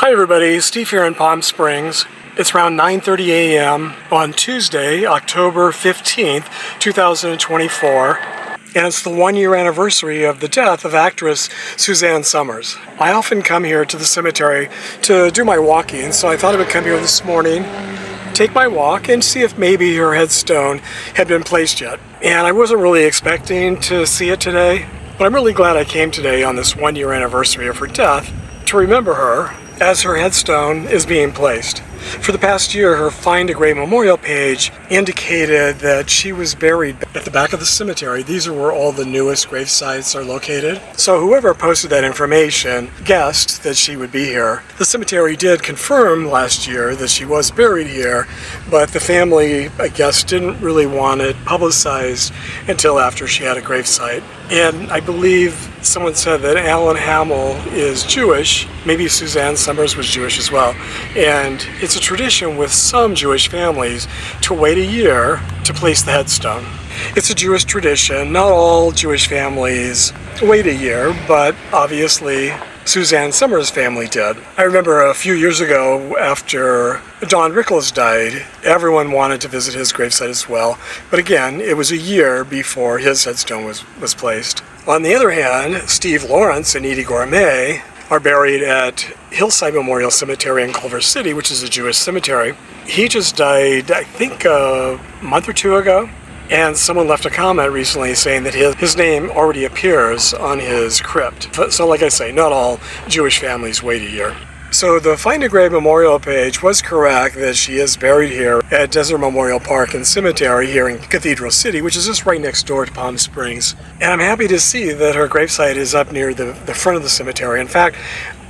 Hi everybody, Steve here in Palm Springs. It's around 9:30 a.m. on Tuesday, October 15th, 2024, and it's the one-year anniversary of the death of actress Suzanne Somers. I often come here to the cemetery to do my walking, so I thought I would come here this morning, take my walk, and see if maybe her headstone had been placed yet. And I wasn't really expecting to see it today, but I'm really glad I came today on this one-year anniversary of her death to remember her as her headstone is being placed. For the past year, her Find a Grave memorial page indicated that she was buried at the back of the cemetery. These are where all the newest grave sites are located. So whoever posted that information guessed that she would be here. The cemetery did confirm last year that she was buried here, but the family, I guess, didn't really want it publicized until after she had a grave site. And I believe someone said that Alan Hamill is Jewish. Maybe Suzanne Somers was Jewish as well. And it's a tradition with some Jewish families to wait a year to place the headstone. It's a Jewish tradition. Not all Jewish families wait a year, but obviously Suzanne Somers' family did. I remember a few years ago after Don Rickles died, everyone wanted to visit his gravesite as well. But again, it was a year before his headstone was placed. On the other hand, Steve Lawrence and Edie Gourmet are buried at Hillside Memorial Cemetery in Culver City, which is a Jewish cemetery. He just died, I think, a month or two ago. And someone left a comment recently saying that his name already appears on his crypt. So like I say, not all Jewish families wait a year. So the Find a Grave memorial page was correct that she is buried here at Desert Memorial Park and Cemetery here in Cathedral City, which is just right next door to Palm Springs. And I'm happy to see that her gravesite is up near the front of the cemetery. In fact,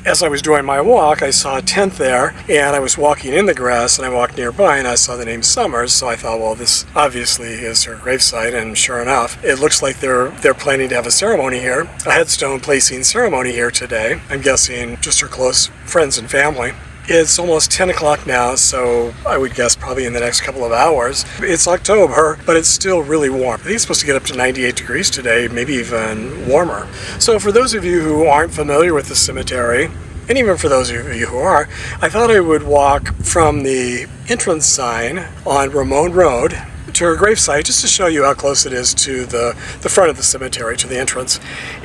as I was doing my walk, I saw a tent there, and I was walking in the grass, and I walked nearby, and I saw the name Somers, so I thought, well, this obviously is her gravesite, and sure enough, it looks like they're planning to have a ceremony here, a headstone placing ceremony here today. I'm guessing just her close friends and family. It's almost 10 o'clock now, so I would guess probably in the next couple of hours. It's October, but it's still really warm. I think it's supposed to get up to 98 degrees today, maybe even warmer. So for those of you who aren't familiar with the cemetery, and even for those of you who are, I thought I would walk from the entrance sign on Ramon Road to her gravesite just to show you how close it is to the front of the cemetery, to the entrance.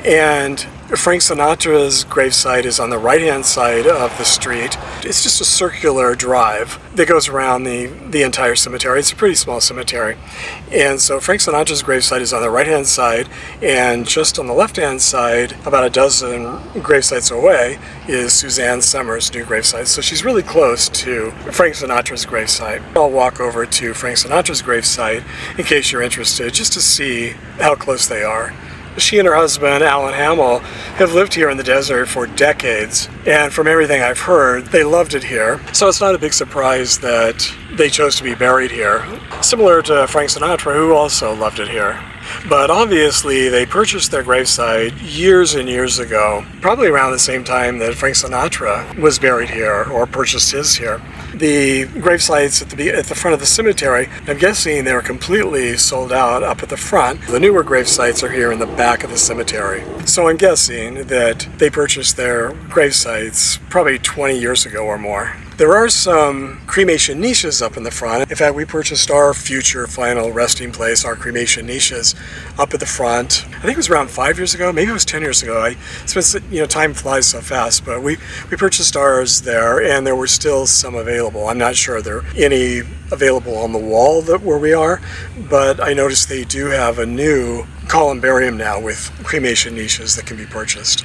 And Frank Sinatra's gravesite is on the right-hand side of the street. It's just a circular drive that goes around the entire cemetery. It's a pretty small cemetery. And so Frank Sinatra's gravesite is on the right-hand side, and just on the left-hand side, about a dozen gravesites away, is Suzanne Somers' new gravesite. So she's really close to Frank Sinatra's gravesite. I'll walk over to Frank Sinatra's gravesite in case you're interested, just to see how close they are. She and her husband, Alan Hamill, have lived here in the desert for decades, and from everything I've heard, they loved it here. So it's not a big surprise that they chose to be buried here, similar to Frank Sinatra, who also loved it here. But obviously, they purchased their gravesite years and years ago, probably around the same time that Frank Sinatra was buried here or purchased his here. The gravesites at the front of the cemetery, I'm guessing they're completely sold out up at the front. The newer gravesites are here in the back of the cemetery. So I'm guessing that they purchased their gravesites probably 20 years ago or more. There are some cremation niches up in the front. In fact, we purchased our future final resting place, our cremation niches, up at the front. I think it was around 5 years ago, maybe it was 10 years ago. Time flies so fast, but we purchased ours there, and there were still some available. I'm not sure there are any available on the wall where we are, but I noticed they do have a new columbarium now with cremation niches that can be purchased.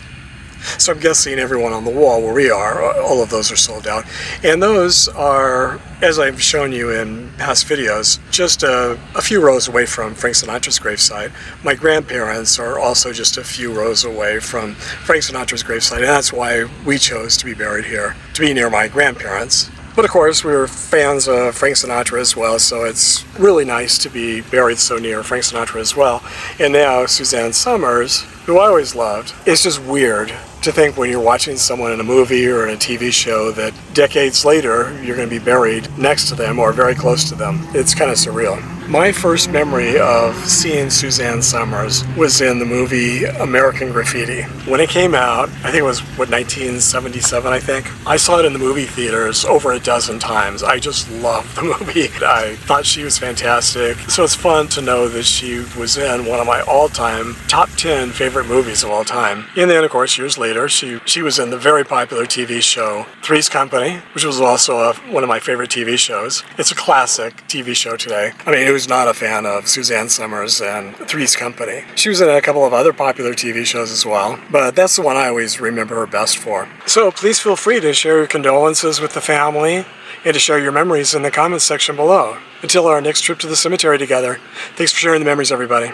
So I'm guessing everyone on the wall where we are, all of those are sold out. And those are, as I've shown you in past videos, just a few rows away from Frank Sinatra's gravesite. My grandparents are also just a few rows away from Frank Sinatra's gravesite, and that's why we chose to be buried here, to be near my grandparents. But of course, we were fans of Frank Sinatra as well, so it's really nice to be buried so near Frank Sinatra as well. And now Suzanne Somers, who I always loved. It's just weird to think when you're watching someone in a movie or in a TV show that decades later you're going to be buried next to them or very close to them. It's kind of surreal. My first memory of seeing Suzanne Somers was in the movie American Graffiti. When it came out, I think it was, 1977, I think. I saw it in the movie theaters over a dozen times. I just loved the movie. I thought she was fantastic. So it's fun to know that she was in one of my all-time top 10 favorite movies of all time. And then, of course, years later, she was in the very popular TV show Three's Company, which was also one of my favorite TV shows. It's a classic TV show today. I mean, who's not a fan of Suzanne Somers and Three's Company? She was in a couple of other popular TV shows as well, but that's the one I always remember her best for. So please feel free to share your condolences with the family and to share your memories in the comments section below. Until our next trip to the cemetery together, thanks for sharing the memories, everybody.